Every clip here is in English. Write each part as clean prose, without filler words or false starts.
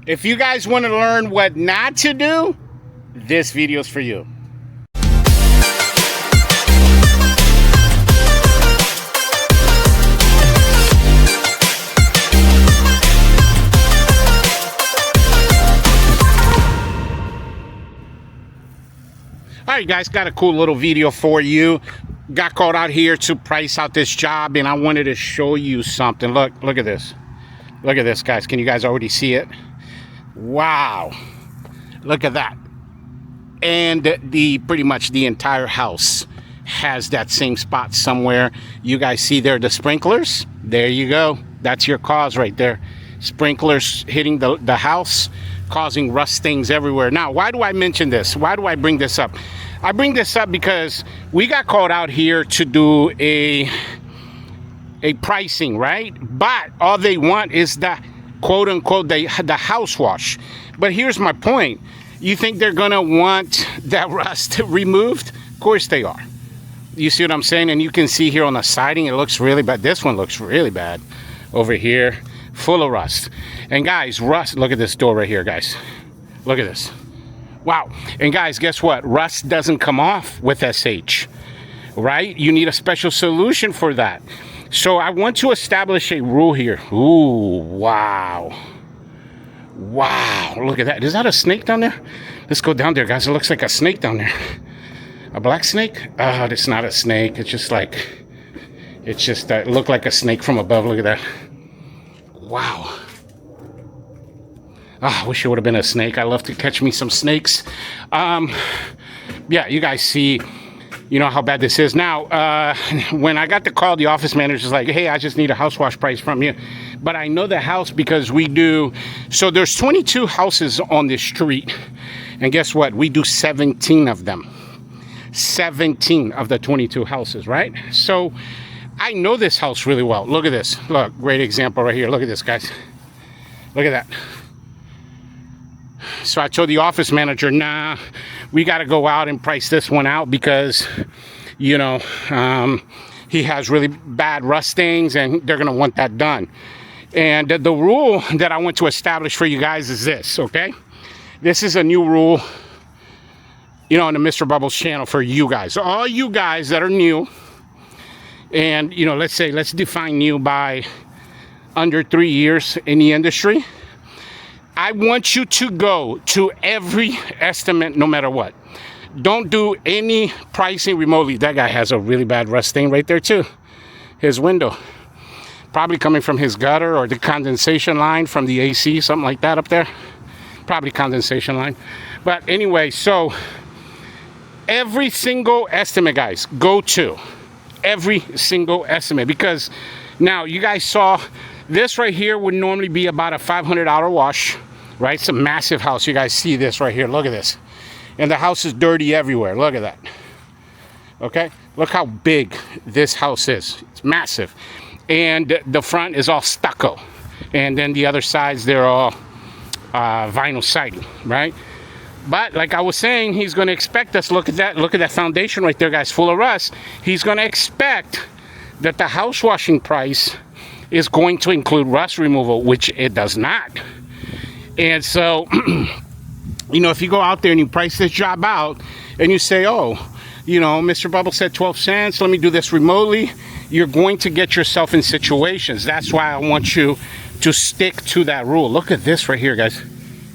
If you guys want to learn what not to do, this video is for you. All right, guys, got a cool little video for you. Got called out here to price out this job, and I wanted to show you something. Look at this. Look at this, guys. Can you guys already see it? Wow. Look at that. And pretty much the entire house has that same spot somewhere. You guys see there the sprinklers? There you go. That's your cause right there. Sprinklers hitting the house, causing rust stains everywhere. Now, why do I mention this? Why do I bring this up? I bring this up because we got called out here to do a pricing, right? But all they want is the quote unquote the house wash. But here's my point. You think they're gonna want that rust removed? Of course they are. You see what I'm saying? And you can see here on the siding, it looks really bad. This one looks really bad over here, full of rust. And guys, rust, look at this door right here, guys. Look at this. Wow. And guys, guess what? Rust doesn't come off with SH, right? You need a special solution for that. So I want to establish a rule here. Ooh, wow. Wow, look at that. Is that a snake down there? Let's go down there, guys. It looks like a snake down there. A black snake? Oh, it's not a snake. It's just it looked like a snake from above. Look at that. Wow. I wish it would have been a snake. I love to catch me some snakes. Yeah, you guys see, you know how bad this is. Now, when I got the call, the office manager's like, hey, I just need a house wash price from you. But I know the house because we do, so there's 22 houses on this street. And guess what? We do 17 of them. 17 of the 22 houses, right? So I know this house really well. Look at this. Look, great example right here. Look at this, guys. Look at that. So I told the office manager, nah, we got to go out and price this one out because, you know, he has really bad rust stains and they're going to want that done. And the rule that I want to establish for you guys is this, okay? This is a new rule, you know, on the Mr. Bubbles channel for you guys. All you guys that are new, and, you know, let's define new by under 3 years in the industry. I want you to go to every estimate no matter what. Don't do any pricing remotely. That guy has a really bad rust stain right there too. His window. Probably coming from his gutter or the condensation line from the AC, something like that up there. Probably condensation line. But anyway, so every single estimate, guys, go to every single estimate. Because now you guys saw this right here would normally be about a $500 wash. Right? It's a massive house. You guys see this right here. Look at this. And the house is dirty everywhere. Look at that. Okay? Look how big this house is. It's massive. And the front is all stucco. And then the other sides, they're all vinyl siding. Right? But like I was saying, he's going to expect us. Look at that. Look at that foundation right there, guys, full of rust. He's going to expect that the house washing price is going to include rust removal, which it does not. And so, you know, if you go out there and you price this job out and you say, oh, you know, Mr. Bubble said 12 cents, let me do this remotely, you're going to get yourself in situations. That's why I want you to stick to that rule. Look at this right here, guys.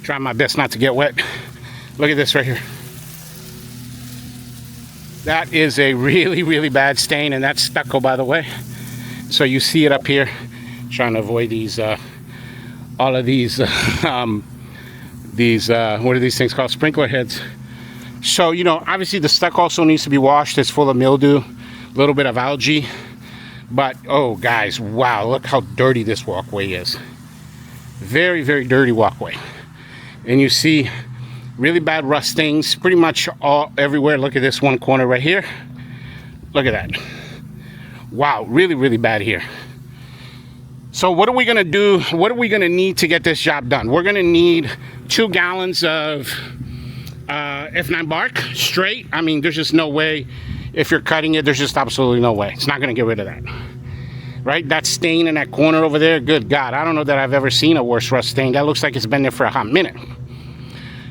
Try my best not to get wet. Look at this right here. That is a really, really bad stain, and that's stucco, by the way. So you see it up here. Trying to avoid these all of these what are these things called? Sprinkler heads. So, you know, obviously the stucco also needs to be washed. It's full of mildew, a little bit of algae. But oh guys, wow, look how dirty this walkway is. Very, very dirty walkway. And you see really bad rust stains pretty much all everywhere. Look at this one corner right here. Look at that. Wow, really, really bad here. So what are we going to do? What are we going to need to get this job done? We're going to need 2 gallons of F9 bark straight. I mean, there's just no way. If you're cutting it, there's just absolutely no way. It's not going to get rid of that. right? That stain in that corner over there, good God, I don't know that I've ever seen a worse rust stain. That looks like it's been there for a hot minute.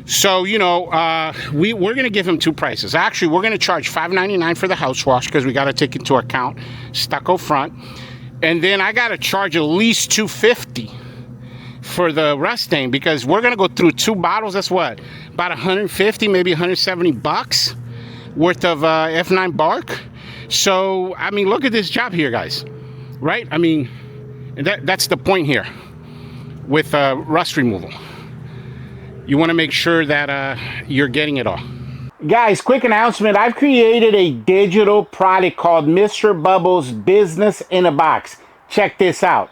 So, you know, we're going to give him two prices. Actually, we're going to charge $5.99 for the house wash because we got to take into account stucco front. And then I got to charge at least $250 for the rust stain because we're going to go through 2 bottles. That's what? About 150, maybe 170 bucks worth of F9 bark. So, I mean, look at this job here, guys. Right? I mean, that's the point here with rust removal. You want to make sure that you're getting it all. Guys, quick announcement. I've created a digital product called Mr. Bubbles Business in a Box. Check this out.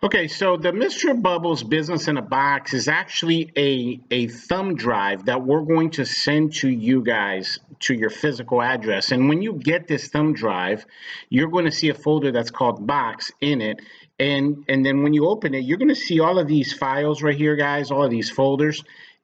Okay, so the Mr. Bubbles Business in a Box is actually a thumb drive that we're going to send to you guys to your physical address. And when you get this thumb drive, you're going to see a folder that's called Box in it. And then when you open it, you're going to see all of these files right here, guys, all of these folders.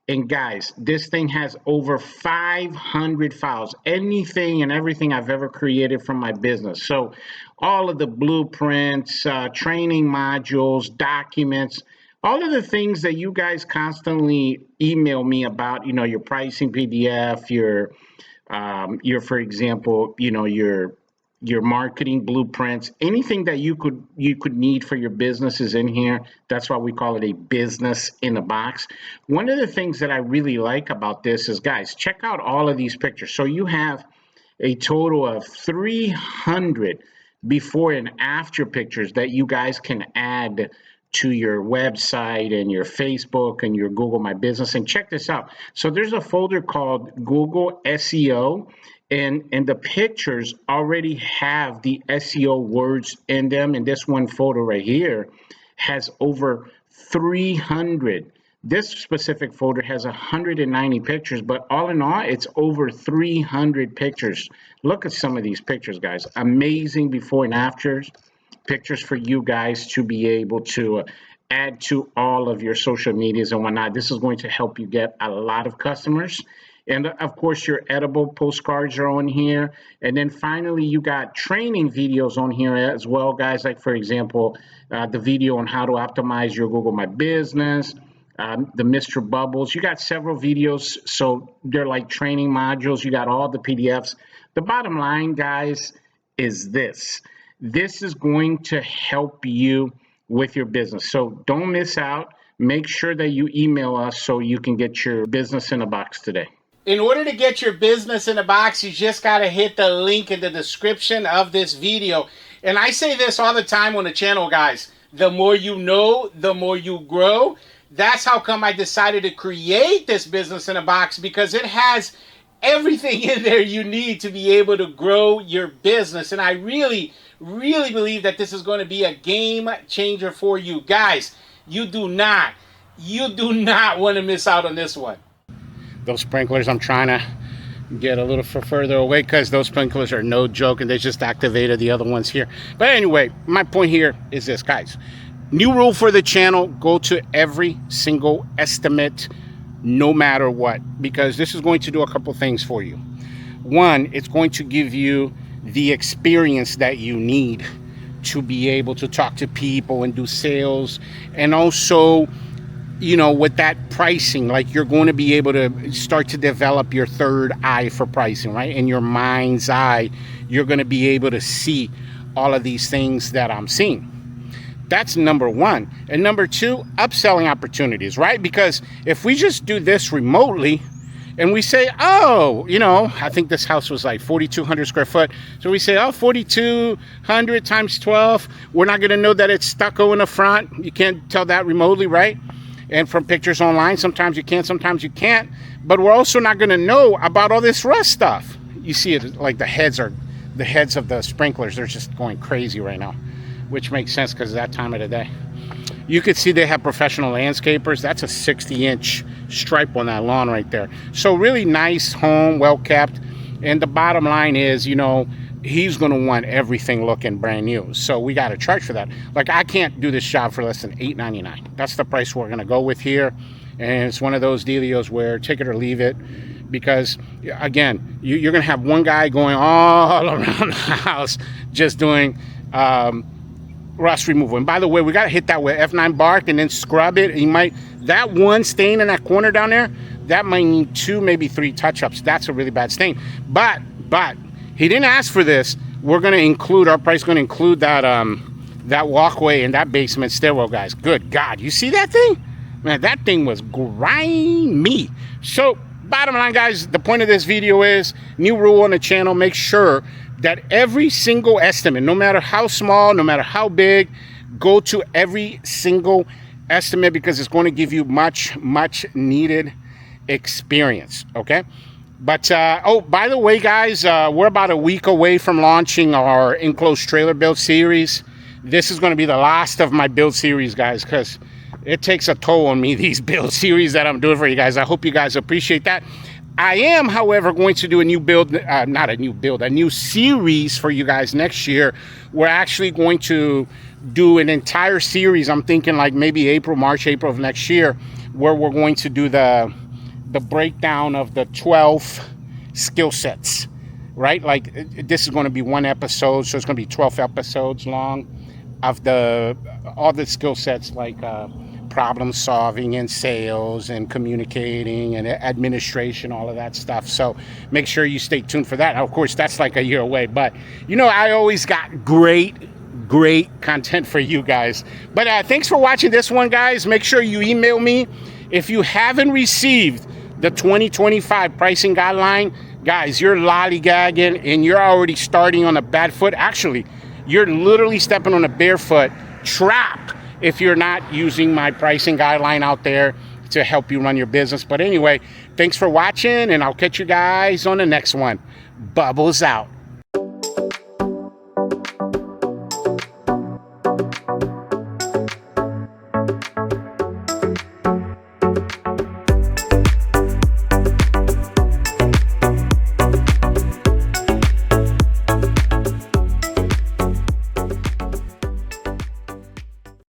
And guys, this thing has over 500 files, anything and everything I've ever created from my business. So all of the blueprints, training modules, documents, all of the things that you guys constantly email me about, you know, your pricing PDF, your for example, you know, your marketing blueprints, anything that you could need for your business is in here. That's why we call it a business in a box. One of the things that I really like about this is, guys, check out all of these pictures. So you have a total of 300 before and after pictures that you guys can add to your website and your Facebook and your Google My Business. And check this out. So there's a folder called Google SEO. And the pictures already have the SEO words in them. And this one photo right here has over 300. This specific folder has 190 pictures, but all in all, it's over 300 pictures. Look at some of these pictures, guys. Amazing before and afters pictures for you guys to be able to add to all of your social medias and whatnot. This is going to help you get a lot of customers. And of course, your edible postcards are on here. And then finally, you got training videos on here as well, guys. Like, for example, the video on how to optimize your Google My Business, the Mr. Bubbles. You got several videos. So they're like training modules. You got all the PDFs. The bottom line, guys, is this. This is going to help you with your business. So don't miss out. Make sure that you email us so you can get your business in a box today. In order to get your business in a box, you just got to hit the link in the description of this video. And I say this all the time on the channel, guys. The more you know, the more you grow. That's how come I decided to create this business in a box, because it has everything in there you need to be able to grow your business. And I really, really believe that this is going to be a game changer for you. Guys, you do not want to miss out on this one. Those sprinklers, I'm trying to get a little further away because those sprinklers are no joke, and they just activated the other ones here. But anyway, my point here is this, guys. New rule for the channel: go to every single estimate, no matter what, because this is going to do a couple things for you. One, it's going to give you the experience that you need to be able to talk to people and do sales, and also, you know, with that pricing, like, you're going to be able to start to develop your third eye for pricing, right? In your mind's eye, you're going to be able to see all of these things that I'm seeing. That's number one. And number two, upselling opportunities, right? Because if we just do this remotely and we say, oh, you know, I think this house was like 4,200 square foot. So we say, oh, 4,200 times 12. We're not going to know that it's stucco in the front. You can't tell that remotely, right? And from pictures online, sometimes you can, sometimes you can't. But we're also not going to know about all this rust stuff. You see it, like the heads of the sprinklers, they're just going crazy right now, which makes sense because of that time of the day. You could see they have professional landscapers. That's a 60-inch stripe on that lawn right there. So really nice home, well kept. And the bottom line is, you know, he's going to want everything looking brand new. So we got to charge for that. Like, I can't do this job for less than $8.99. That's the price we're going to go with here. And it's one of those dealios where take it or leave it. Because, again, you're going to have one guy going all around the house just doing rust removal. And by the way, we got to hit that with F9 bark and then scrub it. You might, that one stain in that corner down there, that might need 2, maybe 3 touch-ups. That's a really bad stain. But he didn't ask for this. We're going to include, our price going to include that that walkway and that basement stairwell, guys. Good God, you see that thing? Man, that thing was grimy. So bottom line, guys, the point of this video is, new rule on the channel, make sure that every single estimate, no matter how small, no matter how big, go to every single estimate, because it's going to give you much needed experience. Okay. But oh, by the way, guys, we're about a week away from launching our enclosed trailer build series. This is going to be the last of my build series, guys, because it takes a toll on me, these build series that I'm doing for you guys. I hope you guys appreciate that. I am, however, going to do a new build, not a new build, a new series for you guys next year. We're actually going to do an entire series. I'm thinking like maybe March, April of next year, where we're going to do the breakdown of the 12 skill sets, right? Like this is going to be one episode, so it's going to be 12 episodes long of all the skill sets, like problem solving and sales and communicating and administration, all of that stuff. So make sure you stay tuned for that. Now, of course, that's like a year away, but you know, I always got great content for you guys. But thanks for watching this one, guys. Make sure you email me if you haven't received the 2025 pricing guideline. Guys, you're lollygagging and you're already starting on a bad foot. Actually, you're literally stepping on a barefoot trap if you're not using my pricing guideline out there to help you run your business. But anyway, thanks for watching, and I'll catch you guys on the next one. Bubbles out.